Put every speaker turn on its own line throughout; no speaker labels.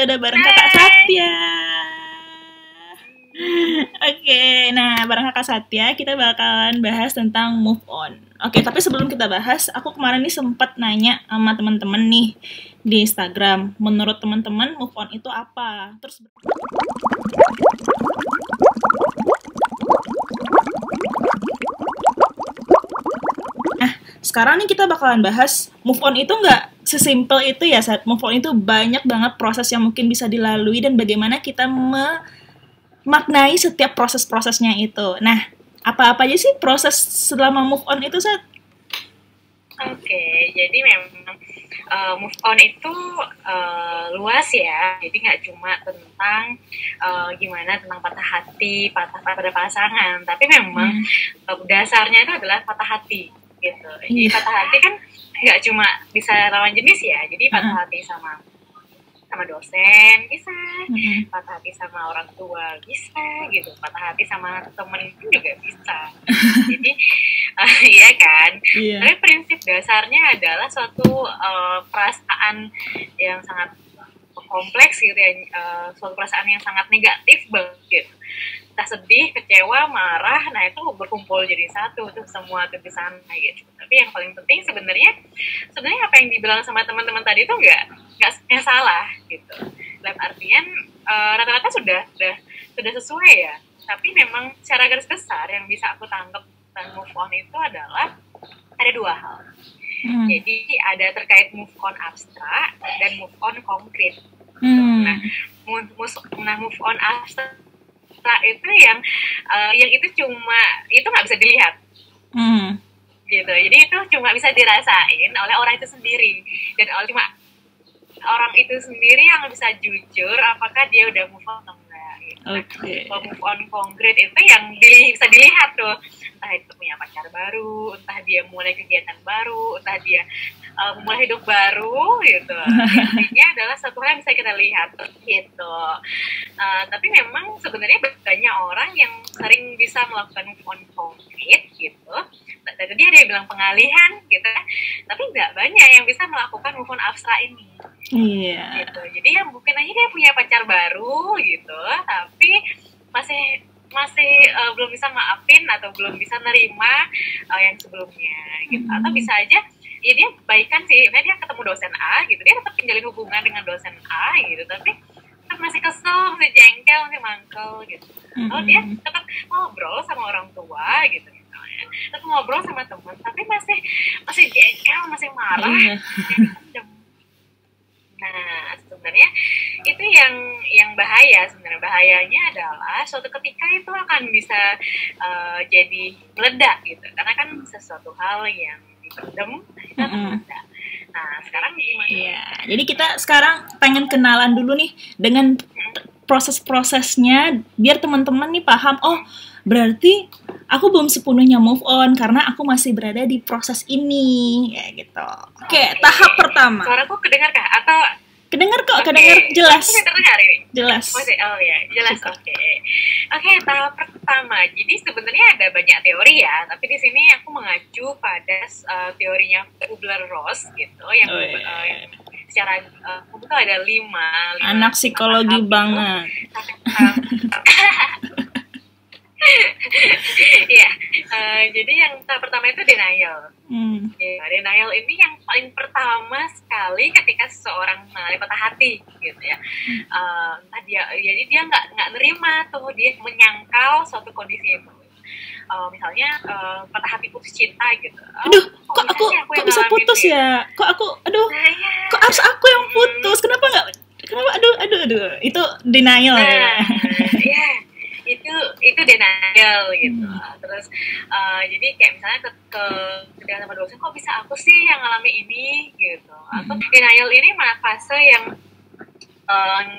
kita udah bareng Kakak Satya. Oke, nah bareng Kakak Satya kita bakalan bahas tentang move on. Oke, tapi sebelum kita bahas, aku kemarin nih sempat nanya sama teman-teman nih di Instagram, menurut teman-teman move on itu apa? Terus sekarang nih kita bakalan bahas move on itu nggak sesimpel itu ya, Sat. Move on itu banyak banget proses yang mungkin bisa dilalui dan bagaimana kita memaknai setiap proses-prosesnya itu. Nah, apa-apa aja sih proses selama move on itu, Sat?
Oke, jadi memang move on itu luas ya. Jadi nggak cuma tentang gimana tentang patah hati, pada pasangan, tapi memang dasarnya itu adalah patah hati. Gitu. Jadi patah hati kan nggak cuma bisa lawan jenis ya, jadi patah hati sama dosen bisa, patah hati sama orang tua bisa, gitu, patah hati sama temen pun juga bisa. Jadi iya kan. Tapi prinsip dasarnya adalah suatu perasaan yang sangat kompleks gitu ya, suatu perasaan yang sangat negatif banget gitu. Entah sedih, kecewa, marah, nah itu berkumpul jadi satu tuh semua tuh di sana gitu. Tapi yang paling penting sebenarnya apa yang dibilang sama teman-teman tadi itu nggak salah gitu. Dalam artian rata-rata sudah sesuai ya. Tapi memang secara garis besar yang bisa aku tangkap tentang move on itu adalah ada dua hal. Jadi ada terkait move on abstrak dan move on konkret. Nah, move on abstrak itu yang itu nggak bisa dilihat, gitu. Jadi itu cuma bisa dirasain oleh orang itu sendiri dan cuma orang itu sendiri yang bisa jujur apakah dia udah move on atau enggak. Gitu. Kalau move on konkret itu yang bisa dilihat tuh, entah itu punya pacar baru, entah dia mulai kegiatan baru, entah dia mulai hidup baru gitu. Intinya adalah satu hal yang bisa kita lihat gitu. Tapi memang sebenarnya banyak orang yang sering bisa melakukan move on konkret gitu. Tadi dia bilang pengalihan gitu, tapi nggak banyak yang bisa melakukan move on abstrak ini. Gitu. Jadi ya mungkin aja dia punya pacar baru gitu, tapi masih belum bisa maafin atau belum bisa nerima yang sebelumnya gitu. Atau bisa aja ya dia baikan sih, dia ketemu dosen A gitu, dia tetap menjalin hubungan dengan dosen A gitu, tapi tetap masih kesel, masih jengkel, masih mangkel gitu. Atau dia tetap ngobrol sama orang tua gitu misalnya, tetap ngobrol sama teman, tapi masih jengkel, masih marah, jadi pendem. Nah, sebenarnya itu yang bahaya. Sebenarnya bahayanya adalah suatu ketika itu akan bisa jadi meledak gitu, karena kan sesuatu hal yang dipendem itu akan meledak. Nah, sekarang gimana?
Iya, jadi kita sekarang pengen kenalan dulu nih dengan proses-prosesnya biar teman-teman nih paham, oh berarti aku belum sepenuhnya move on karena aku masih berada di proses ini, kayak gitu. Oke, tahap pertama.
Suaraku kedengar kah? Atau
kedengar kok, kedengar jelas.
Terdengar ini?
Jelas.
Oh ya, jelas. Oke, tahap pertama. Jadi sebenarnya ada banyak teori ya, tapi di sini aku mengacu pada teorinya Kubler-Ross gitu, yang secara itu ada 5
anak psikologi banget.
Iya, jadi yang tahap pertama itu denial. Ya, denial ini yang paling pertama sekali ketika seseorang mengalami patah hati, gitu ya. Jadi dia nggak nerima tuh, dia menyangkal suatu kondisi itu. Misalnya patah hati putus cinta gitu.
Aduh, kok aku bisa putus ya? Kok harus aku yang putus? Kenapa nggak? Kenapa? Aduh. Itu denial ya.
Iya. Itu denial gitu. Terus jadi kayak misalnya ketika sama dosen, kok bisa aku sih yang ngalami ini gitu. Atau denial ini fase yang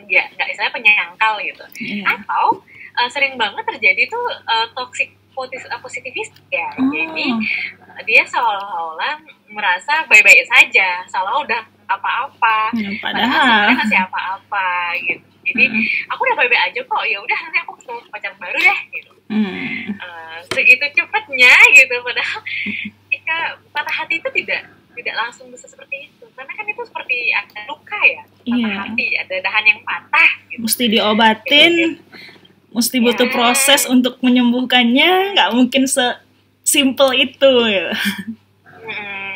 nggak istilahnya penyangkal gitu. Atau sering banget terjadi tuh toxic positivis ya. Jadi dia seolah-olah merasa baik-baik saja, seolah udah apa-apa, padahal sebenarnya masih apa-apa gitu. Jadi aku udah baik-baik aja kok, ya udah nanti aku ketemu pacar baru deh gitu. Segitu cepatnya gitu, padahal ketika patah hati itu tidak langsung bisa seperti itu karena kan itu seperti ada luka ya, patah
Iya.
hati, ada dahan yang patah gitu.
Mesti diobatin, mesti butuh
Ya.
proses untuk menyembuhkannya, nggak mungkin sesimpel itu ya.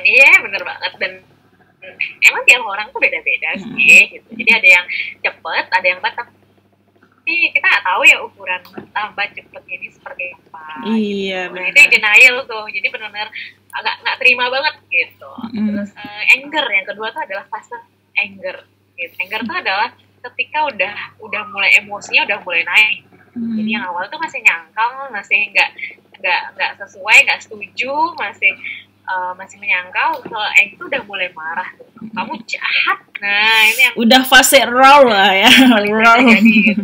Iya bener banget, dan emang tiap orang tuh beda-beda sih gitu. Jadi ada yang cepet, ada yang lambat, tapi kita nggak tahu ya ukuran lambat cepetnya ini seperti apa.
Iya,
Nah
benar.
itu yang denial tuh, jadi benar-benar agak nggak terima banget gitu. Terus anger yang kedua tuh adalah fase anger. Gitu. Anger tuh adalah ketika udah mulai emosinya udah mulai naik. Jadi yang awal tuh masih nyangkal, masih nggak sesuai, nggak setuju, masih menyangkal. Kalau anger tuh udah mulai marah, kamu jahat. Nah ini yang
Udah fase raw lah ya. Raw.
jadi gitu.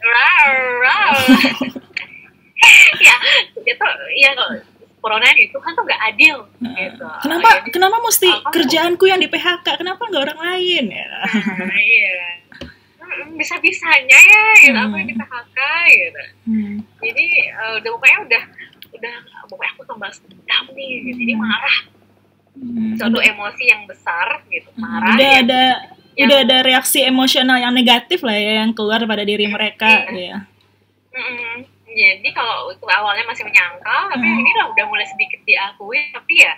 Raw. Ya itu ya kalau corona itu kan tuh nggak adil gitu.
Kenapa mesti
Kamu-
kerjaanku yang di PHK? Kenapa nggak orang lain ya?
Iya. Bisa-bisanya ya gitu, aku yang di PHK gitu. Jadi udah pokoknya aku tambah dendam nih gitu. Jadi marah. Suatu emosi yang besar gitu, marah.
Udah ada reaksi emosional yang negatif lah ya yang keluar pada diri mereka ya.
Jadi kalau itu awalnya masih menyangkal, tapi ini udah mulai sedikit diakui, tapi ya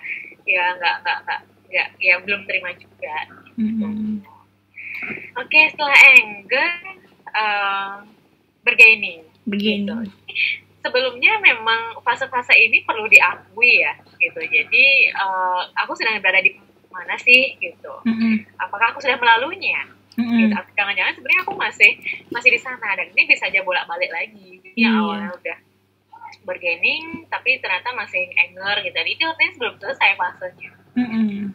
nggak ya belum terima juga. Gitu. Oke, setelah anger, bergaining.
Begini.
Gitu. Sebelumnya memang fase-fase ini perlu diakui ya, gitu. Jadi aku sedang berada di mana sih, gitu. Apakah aku sudah melaluinya? Gitu. Jangan-jangan sebenarnya aku masih di sana, dan ini bisa aja bolak-balik lagi. Jadi yang awalnya udah bergaining, tapi ternyata masih anger gitu. Dan itu artinya belum selesai fasenya,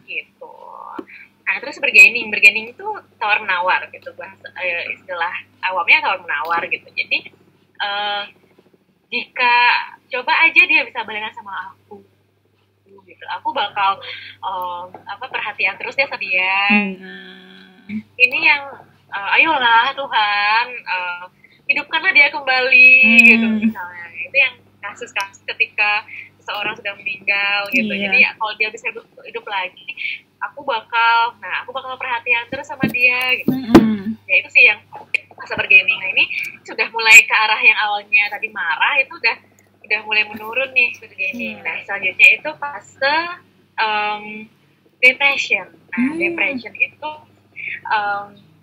gitu. Nah terus bergaining itu tawar menawar gitu, istilah awamnya tawar menawar gitu. Jadi jika coba aja dia bisa balikan sama aku, gitu, aku bakal perhatian terus dia sama dia. Ini yang ayolah Tuhan, hidupkanlah dia kembali, gitu misalnya. Itu yang kasus-kasus ketika seseorang sudah meninggal gitu. Jadi kalau dia bisa hidup lagi, aku bakal perhatian terus sama dia gitu. Ya itu sih yang fase bergaining. Nah ini sudah mulai ke arah yang awalnya tadi marah, itu udah mulai menurun nih bergaining. Nah selanjutnya itu fase depression. Nah depression itu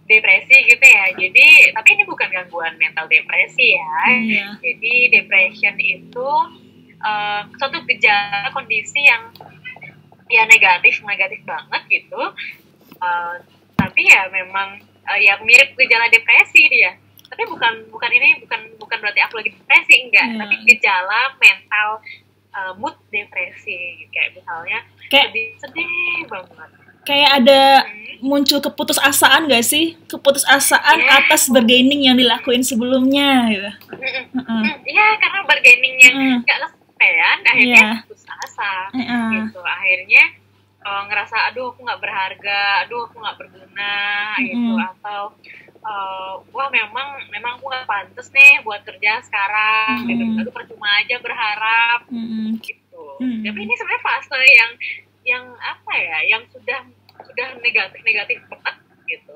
depresi gitu ya. Jadi tapi ini bukan gangguan mental depresi ya. Jadi depression itu suatu gejala kondisi yang ya negatif banget gitu. Tapi ya memang ya mirip gejala depresi dia. Tapi bukan berarti aku lagi depresi, enggak. Tapi gejala mental mood depresi, kayak misalnya sedih banget.
Kayak ada muncul keputusasaan gak sih? Keputusasaan atas bergaining yang dilakuin sebelumnya gitu.
Iya, karena bergainingnya nggak kesepean, akhirnya putus asa gitu. Akhirnya ngerasa aduh aku nggak berharga, aduh aku nggak berguna gitu, atau wah memang aku nggak pantas nih buat kerja sekarang gitu. Aduh percuma aja berharap gitu. Tapi ini sebenarnya fase yang apa ya, yang sudah negatif banget gitu.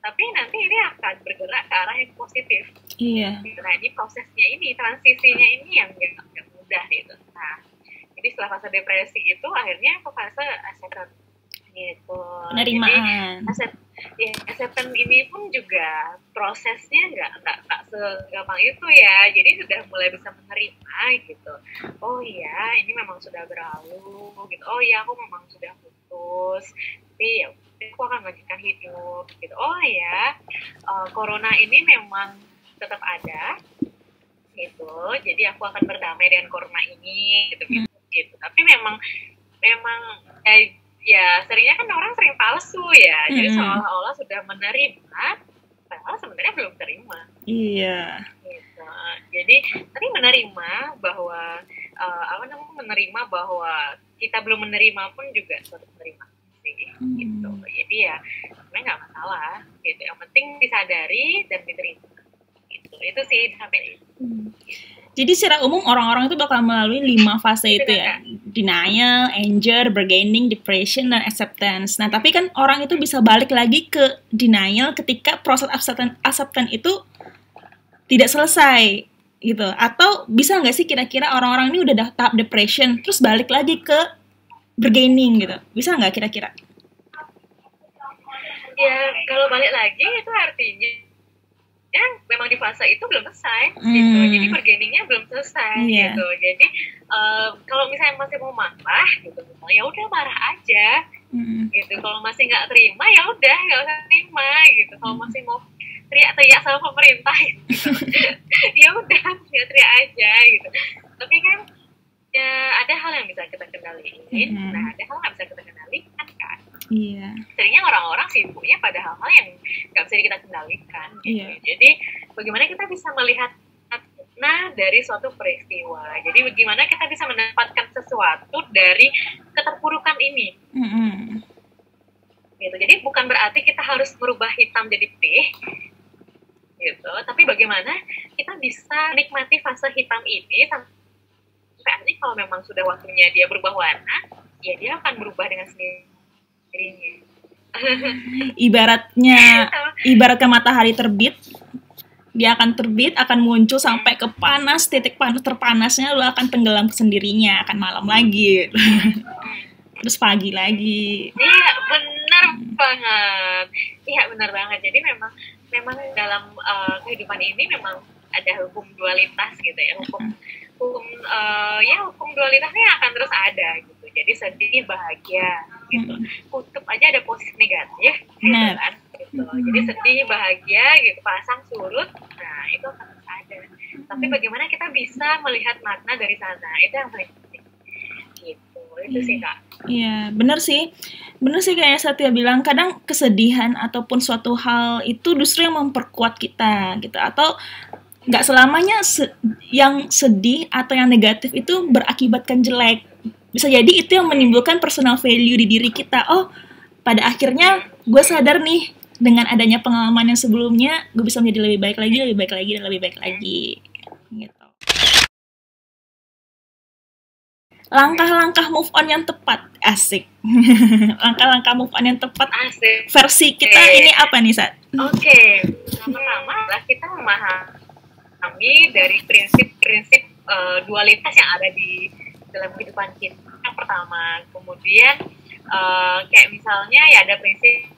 Tapi nanti ini akan bergerak ke arah yang positif.
Iya.
Nah ini prosesnya ini, transisinya ini yang mudah gitu. Nah jadi setelah fase depresi itu akhirnya ke fase acceptance gitu.
Penerimaan.
Jadi acceptance ini pun juga prosesnya nggak segampang itu ya. Jadi sudah mulai bisa menerima gitu. Oh iya, ini memang sudah berlalu gitu. Oh iya, aku memang sudah putus. Tapi ya aku akan melanjutkan hidup gitu. Oh ya, corona ini memang tetap ada gitu. Jadi aku akan berdamai dengan corona ini gitu. Tapi memang ya seringnya kan orang sering palsu ya. Jadi seolah-olah sudah menerima, padahal sebenarnya belum terima.
Iya.
Gitu. Jadi tapi menerima bahwa menerima bahwa kita belum menerima pun juga suatu penerimaan sih. Gitu. Jadi ya sebenarnya nggak masalah. Gitu. Yang penting disadari dan diterima. Gitu. Itu sih sampai itu.
Jadi secara umum orang-orang itu bakal melalui 5 fase itu ya. denial, anger, bargaining, depression, dan acceptance. Nah, tapi kan orang itu bisa balik lagi ke denial ketika proses acceptance itu tidak selesai gitu. Atau bisa nggak sih kira-kira orang-orang ini udah tahap depression terus balik lagi ke bargaining gitu? Bisa nggak kira-kira?
Ya, kalau balik lagi itu artinya ya memang di fase itu belum selesai gitu. Jadi bargainingnya belum selesai gitu. Jadi kalau misalnya masih mau marah gitu, ya udah marah aja gitu. Kalau masih nggak terima ya udah nggak usah terima gitu. Kalau masih mau teriak-teriak sama pemerintah gitu, ya udah ya teriak aja gitu. Tapi kan ya ada hal yang bisa kita kendaliin, nah ada hal yang bisa kita kendalikan kan.
Iya.
Seringnya orang-orang sibuknya pada hal-hal yang nggak bisa kita kendalikan. Gitu. Iya. Jadi bagaimana kita bisa melihat makna dari suatu peristiwa. Jadi bagaimana kita bisa mendapatkan sesuatu dari keterpurukan ini. Gitu. Jadi bukan berarti kita harus merubah hitam jadi putih, gitu. Tapi bagaimana kita bisa nikmati fase hitam ini sampai nanti kalau memang sudah waktunya dia berubah warna, ya dia akan berubah dengan sendirinya.
Ibaratnya matahari terbit, dia akan terbit, akan muncul sampai ke panas, titik panas terpanasnya lu akan tenggelam sendirinya, akan malam lagi. Terus pagi lagi.
Iya, benar banget. Iya, benar banget. Jadi memang dalam kehidupan ini memang ada hukum dualitas gitu ya. Hukum dualitasnya akan terus ada gitu. Jadi sedih, bahagia gitu. Kutub aja ada posisi negatif gitu kan. Gitu. Jadi sedih, bahagia gitu, pasang surut. Nah, itu akan terus ada. Tapi bagaimana kita bisa melihat makna dari sana? Itu yang paling penting. Gitu. Itu sih, Kak.
Iya, benar sih kayak Satya bilang, kadang kesedihan ataupun suatu hal itu justru yang memperkuat kita gitu, atau nggak selamanya yang sedih atau yang negatif itu berakibatkan jelek. Bisa jadi itu yang menimbulkan personal value di diri kita. Oh, pada akhirnya gue sadar nih dengan adanya pengalaman yang sebelumnya gue bisa menjadi lebih baik lagi gitu. Langkah-langkah move on yang tepat, asik. Langkah-langkah move on yang tepat, asik. Versi kita ini apa nih, Sat?
Oke. Pertama adalah kita memahami dari prinsip-prinsip dualitas yang ada di dalam kehidupan kita. Yang pertama, kemudian kayak misalnya ya ada prinsip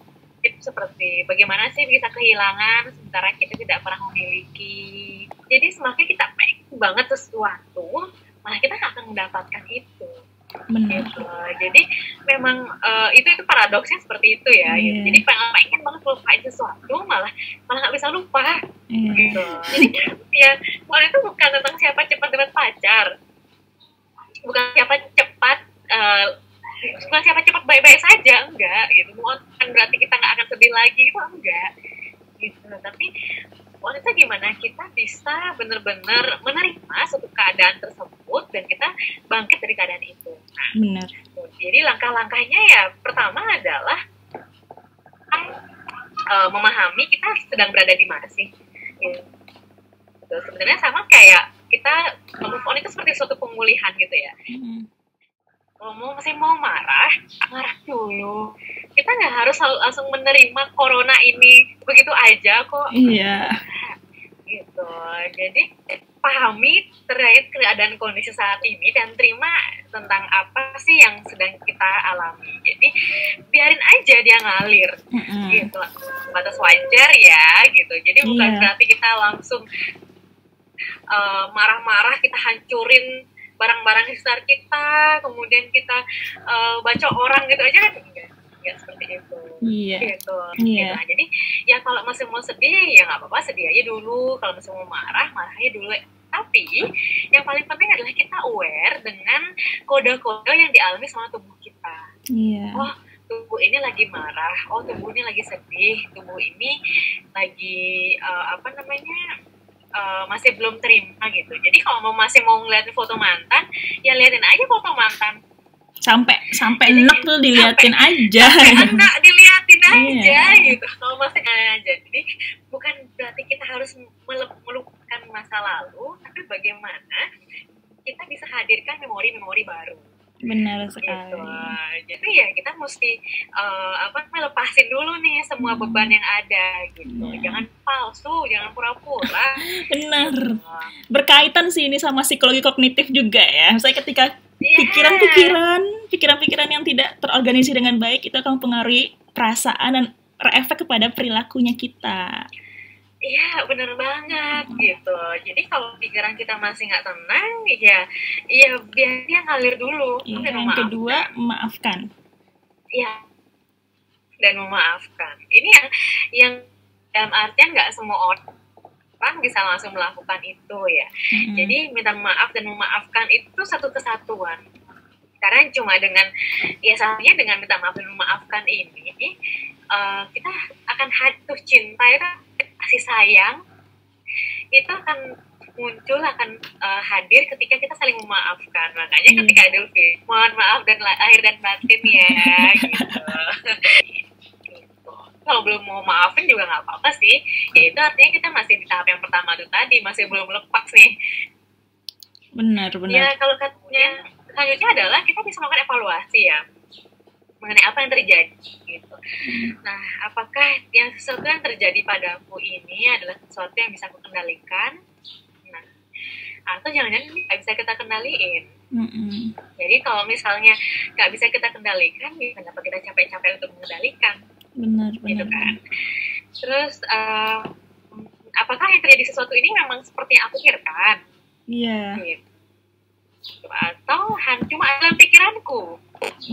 seperti bagaimana sih bisa kehilangan sementara kita tidak pernah memiliki. Jadi semakin kita pengen banget sesuatu, malah kita nggak akan mendapatkan itu. Gitu. Jadi memang itu paradoksnya seperti itu ya. Gitu. Jadi pengen banget lupain sesuatu, malah nggak bisa lupa. Gitu. Jadi ya, kalau itu bukan tentang siapa cepat dapat pacar, bukan siapa cepat baik-baik saja, enggak. Gitu. Bukan berarti kita nggak akan sedih lagi, itu enggak. Gitu. Tapi wanita gimana kita bisa benar-benar menerima suatu keadaan tersebut dan kita bangkit dari keadaan itu. Nah, benar. Jadi langkah-langkahnya ya pertama adalah memahami kita sedang berada di mana sih. Gitu. Sebenarnya sama kayak kita move on itu seperti suatu pemulihan gitu ya. Kalau masih mau marah dulu. Kita nggak harus langsung menerima corona ini begitu aja kok. Iya. Gitu. Jadi pahami terkait keadaan kondisi saat ini dan terima tentang apa sih yang sedang kita alami. Jadi biarin aja dia ngalir. Gitu. Batas wajar ya. Gitu. Jadi bukan berarti kita langsung marah-marah kita hancurin barang-barang di sekitar kita, kemudian kita baca orang gitu aja kan enggak seperti itu. Gitu. Nah, jadi ya kalau masih mau sedih ya nggak apa-apa, sedih aja dulu. Kalau masih mau marah aja dulu. Tapi yang paling penting adalah kita aware dengan kode-kode yang dialami sama tubuh kita. Oh, tubuh ini lagi marah, oh tubuh ini lagi sedih, tubuh ini lagi masih belum terima gitu. Jadi kalau masih mau ngeliatin foto mantan, ya liatin aja foto mantan. Sampai enak tuh diliatin aja. Enak diliatin aja gitu. Kalau masih aja. Jadi bukan berarti kita harus melupakan masa lalu, tapi bagaimana kita bisa hadirkan memori-memori baru.
Benar
gitu.
sekali.
Jadi ya kita mesti lepasin dulu nih semua beban yang ada gitu.
Ya.
Jangan palsu, jangan pura-pura.
Benar.
Gitu.
Berkaitan sih ini sama psikologi kognitif juga ya. Misalnya ketika
Yeah.
pikiran-pikiran yang tidak terorganisir dengan baik itu akan mempengaruhi perasaan dan berefek kepada perilakunya kita.
Iya, bener banget gitu. Jadi kalau pikiran kita masih nggak tenang, ya biar dia ngalir dulu.
Ya,
Dan
yang kedua, memaafkan.
Iya, dan memaafkan. Ini yang dalam artian nggak semua orang bisa langsung melakukan itu ya. Jadi minta maaf dan memaafkan itu satu kesatuan. Karena cuma dengan satunya dengan minta maaf dan memaafkan ini kita akan haduh cinta itu, kasih sayang itu akan muncul, akan hadir ketika kita saling memaafkan. Makanya ketika Idul Fitri, mohon maaf dan lahir dan batin ya gitu. Kalau belum mau maafin juga nggak apa-apa sih, ya itu artinya kita masih di tahap yang pertama itu tadi, masih belum lepas nih.
Benar.
Ya kalau katanya selanjutnya adalah kita bisa melakukan evaluasi ya mengenai apa yang terjadi gitu. Nah, apakah sesuatu yang terjadi padaku ini adalah sesuatu yang bisa aku kendalikan? Nah, atau jangan-jangan ini nggak bisa kita kendaliin. Jadi kalau misalnya nggak bisa kita kendalikan, ya kenapa kita capek-capek untuk mengendalikan?
Benar.
Gitu kan. Terus apakah yang terjadi sesuatu ini memang seperti yang aku pikirkan?
Iya.
Gitu. Atau cuma dalam pikiranku?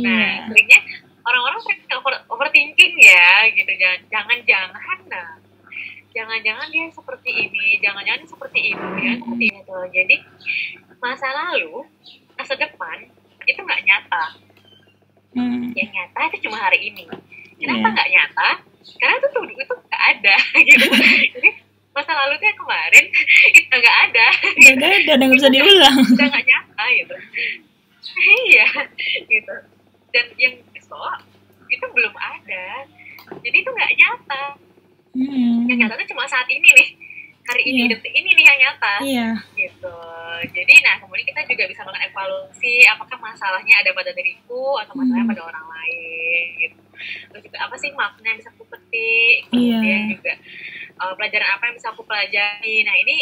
Nah, seringnya orang-orang sering overthinking ya, gitu. Jangan-jangan dia seperti ini, jangan-jangan seperti itu, ya seperti itu. Jadi masa lalu, masa depan itu nggak nyata. Yang nyata itu cuma hari ini. Kenapa nggak nyata? Karena itu nggak ada gitu. Jadi masa lalu tuh yang kemarin itu nggak ada.
Nggak ada, nggak bisa diulang.
Udah nggak nyata gitu. Iya gitu. Dan yang besok itu belum ada. Jadi itu nggak nyata. Yang nyata itu cuma saat ini nih. Hari ini, detik ini nih yang nyata. Gitu. Jadi kemudian kita juga bisa melakukan evaluasi apakah masalahnya ada pada diriku atau masalahnya pada orang lain gitu. Terus juga apa sih makna yang bisa aku petik, kemudian juga pelajaran apa yang bisa aku pelajari. Nah ini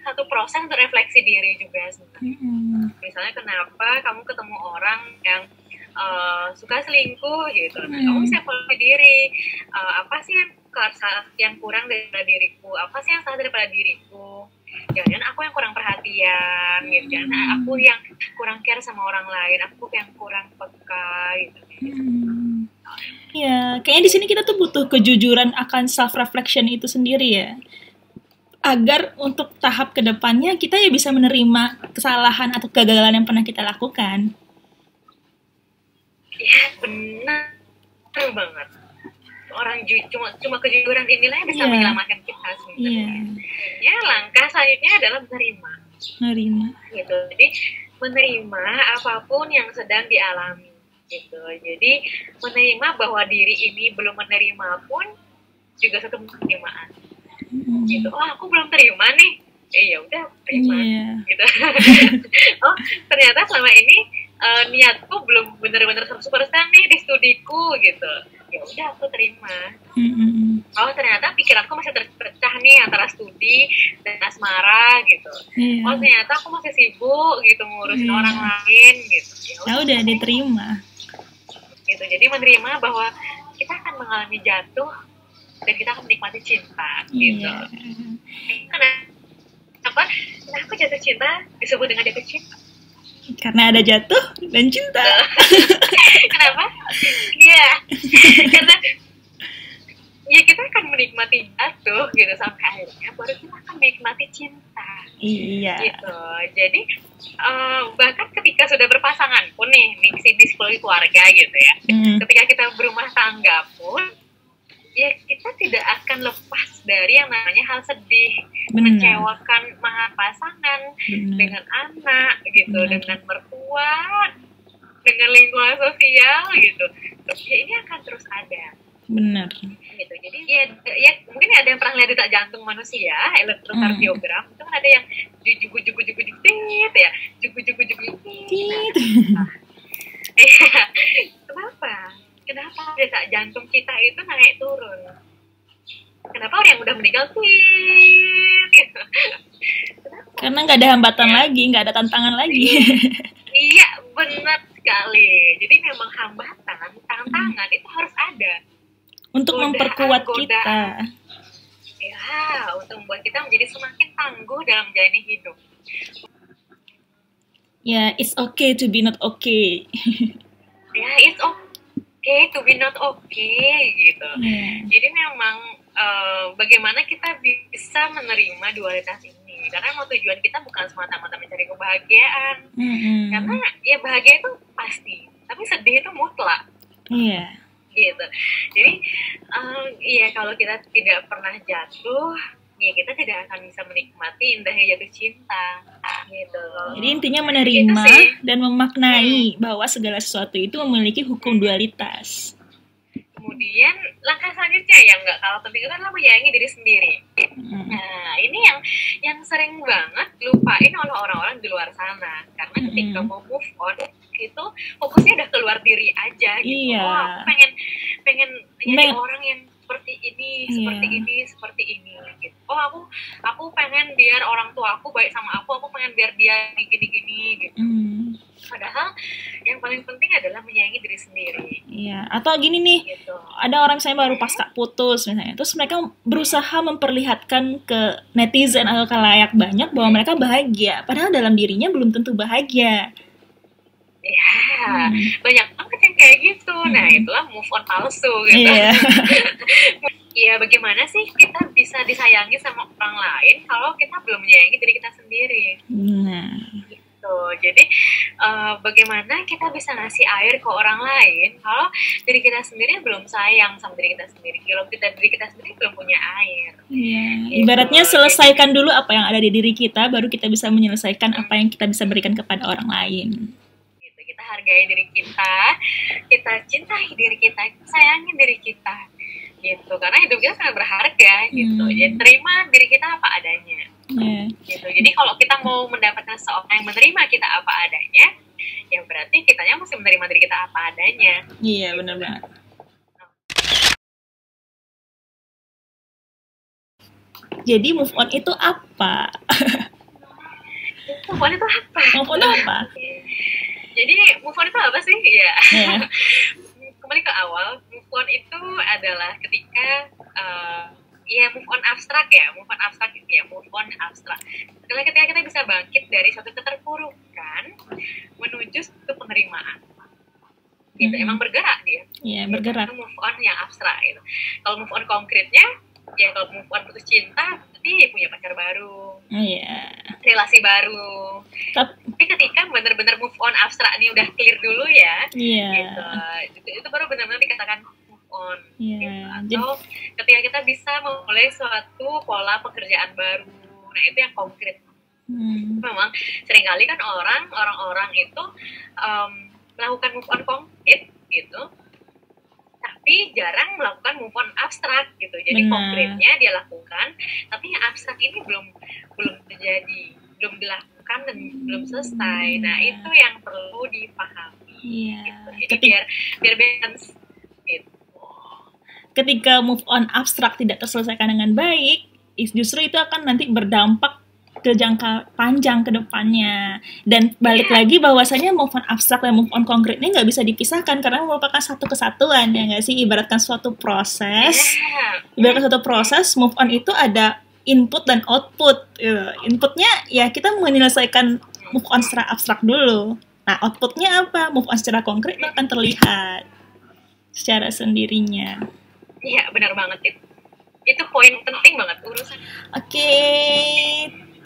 satu proses untuk refleksi diri juga sebenarnya. Misalnya kenapa kamu ketemu orang yang suka selingkuh gitu, kamu bisa evaluasi diri, apa sih yang kurang daripada diriku, apa sih yang salah daripada diriku, jangan aku yang kurang perhatian gitu, jangan aku yang kurang care sama orang lain, aku yang kurang peka gitu.
Ya, kayaknya di sini kita tuh butuh kejujuran akan self reflection itu sendiri ya, agar untuk tahap kedepannya kita ya bisa menerima kesalahan atau kegagalan yang pernah kita lakukan.
Ya benar banget. Orang cuma kejujuran inilah yang bisa menyelamatkan kita sebenarnya. Ya langkah selanjutnya adalah menerima. Gitu. Jadi menerima apapun yang sedang dialami. Gitu. Jadi menerima bahwa diri ini belum menerima pun juga satu penerimaan. Gitu. Oh aku belum terima nih. Ya udah terima. Gitu. Oh ternyata selama ini niatku belum benar-benar 100% nih di studiku gitu. Ya udah aku terima. Oh ternyata pikiranku masih terpecah nih antara studi dan asmara gitu. Oh ternyata aku masih sibuk gitu ngurusin orang lain gitu.
Ya udah diterima.
Gitu. Jadi menerima bahwa kita akan mengalami jatuh dan kita akan menikmati cinta gitu. Kenapa jatuh cinta disebut dengan jatuh cinta?
Karena ada jatuh dan cinta.
Kenapa? Iya. Karena ya kita akan menikmati jatuh gitu sampai akhirnya baru kita akan menikmati cinta.
Iya.
Gitu. Jadi bahkan ketika sudah berpasangan pun nih di psikologi keluarga gitu ya. Ketika kita berumah tangga pun ya kita tidak akan lepas dari yang namanya hal sedih, mengecewakan pasangan, dengan anak gitu, dengan mertua, dengan lingkungan sosial gitu. Ya ini akan terus ada.
Benar.
Gitu. Jadi ya mungkin ada yang pernah lihat detak jantung manusia, elektrokardiogram, itu kan ada yang jugu-jugu ya, jugu-jugu. Kenapa? Kenapa detak jantung kita itu naik turun? Kenapa orang yang udah meninggal tweet gitu?
Karena nggak ada hambatan lagi, nggak ada tantangan lagi.
Iya, benar sekali. Jadi memang hambatan, tantangan itu harus ada
untuk memperkuat kita.
Ya, untuk membuat kita menjadi semakin tangguh dalam menjalani hidup.
Ya, it's okay to be not okay.
Ya, it's okay to be not okay gitu. Jadi memang bagaimana kita bisa menerima dualitas ini, karena mau tujuan kita bukan semata-mata mencari kebahagiaan. Karena ya bahagia itu pasti, tapi sedih itu mutlak.
Iya.
Gitu. Jadi ya kalau kita tidak pernah jatuh, ya kita tidak akan bisa menikmati indahnya jatuh cinta gitu.
Jadi intinya menerima dan memaknai bahwa segala sesuatu itu memiliki hukum dualitas.
Kemudian langkah selanjutnya yang nggak kalah penting itu adalah menyayangi diri sendiri. Nah ini yang sering banget lupain oleh orang-orang di luar sana, karena ketika mau move on itu fokusnya udah keluar diri aja gitu.
Iya.
Oh aku pengen jadi orang yang seperti ini, seperti ini gitu. Oh aku pengen biar orang tua aku baik sama aku pengen biar dia gini gitu. Padahal yang paling penting adalah menyayangi diri sendiri.
Iya, atau gini nih, gitu. Ada orang misalnya baru pasca putus misalnya, terus mereka berusaha memperlihatkan ke netizen atau khalayak banyak bahwa mereka bahagia, padahal dalam dirinya belum tentu bahagia.
Ya, banyak banget yang kayak gitu. Nah, itulah move on palsu gitu. Iya, bagaimana sih kita bisa disayangi sama orang lain kalau kita belum menyayangi diri kita sendiri? Gitu. Jadi, bagaimana kita bisa ngasih air ke orang lain kalau diri kita sendiri belum sayang sama diri kita sendiri? Kalau diri kita sendiri belum punya air.
Iya. Gitu. Ibaratnya selesaikan dulu apa yang ada di diri kita, baru kita bisa menyelesaikan apa yang kita bisa berikan kepada orang lain.
Kita hargai diri kita cintai diri kita, sayangi diri kita, gitu. Karena hidup kita sangat berharga, gitu. Jadi terima diri kita apa adanya, gitu. Jadi kalau kita mau mendapatkan seorang yang menerima kita apa adanya, ya berarti kitanya mesti menerima diri kita apa adanya.
Iya, benar banget. Jadi move on itu apa?
Move on itu apa?
Move on itu apa?
Jadi move on itu apa sih? Ya. Kembali ke awal, move on itu adalah ketika move on abstrak ya, move on abstrak. Ketika kita bisa bangkit dari suatu keterpurukan menuju ke penerimaan. Gitu, emang bergerak dia.
Iya, bergerak.
Itu move on yang abstrak gitu. Kalau move on konkretnya, ya kalau move on putus cinta berarti punya pacar baru, relasi baru. Tapi ketika benar-benar move on abstrak ini udah clear dulu ya, gitu, itu baru benar-benar dikatakan move on. Gitu. Atau ketika kita bisa memulai suatu pola pekerjaan baru, nah itu yang konkret. Memang seringkali kan orang-orang itu melakukan move on konkret gitu, tapi jarang melakukan move on abstrak gitu. Jadi konkretnya dia lakukan, tapi yang abstrak ini belum terjadi, belum dilakukan dan belum selesai. Nah itu yang perlu dipahami. Gitu. Jadi biar balance gitu.
Ketika move on abstrak tidak terselesaikan dengan baik, justru itu akan nanti berdampak ke jangka panjang ke depannya. Dan balik lagi bahwasanya move on abstrak dan move on konkret ini nggak bisa dipisahkan karena merupakan satu kesatuan, ya nggak sih? Ibaratkan suatu proses, move on itu ada input dan output. Inputnya ya kita menyelesaikan move on secara abstrak dulu. Nah outputnya apa? Move on secara konkret itu akan terlihat secara sendirinya.
Iya benar banget, itu poin penting banget urusan.
Oke.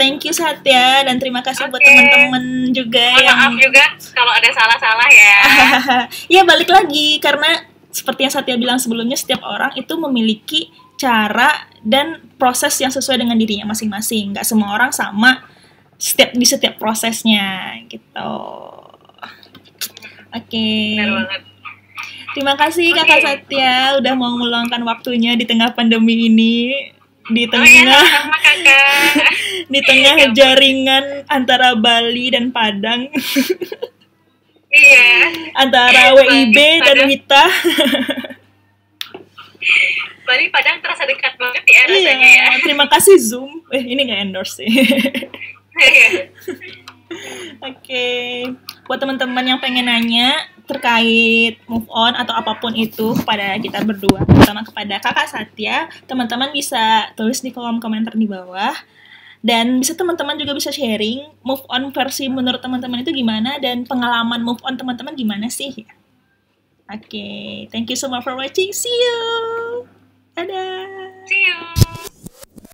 Thank you Satya, dan terima kasih buat teman-teman juga.
Maaf juga kalau ada salah-salah ya.
Ya balik lagi, karena seperti yang Satya bilang sebelumnya, setiap orang itu memiliki cara dan proses yang sesuai dengan dirinya masing-masing. Gak semua orang sama di setiap prosesnya gitu.
Benar banget.
Terima kasih Kakak Satya udah mau meluangkan waktunya di tengah pandemi ini. Di tengah di tengah jaringan antara Bali dan Padang.
Iya.
Antara WIB dan Wita.
Bali Padang terasa dekat banget ya rasanya ya.
Iya, terima kasih Zoom. Ini nggak endorse sih. Oke, buat teman-teman yang pengen nanya terkait move on atau apapun itu kepada kita berdua, terutama kepada Kakak Satya, teman-teman bisa tulis di kolom komentar di bawah. Dan bisa teman-teman juga bisa sharing move on versi menurut teman-teman itu gimana dan pengalaman move on teman-teman gimana sih. Oke, thank you so much for watching. See you. Dadah.
See you.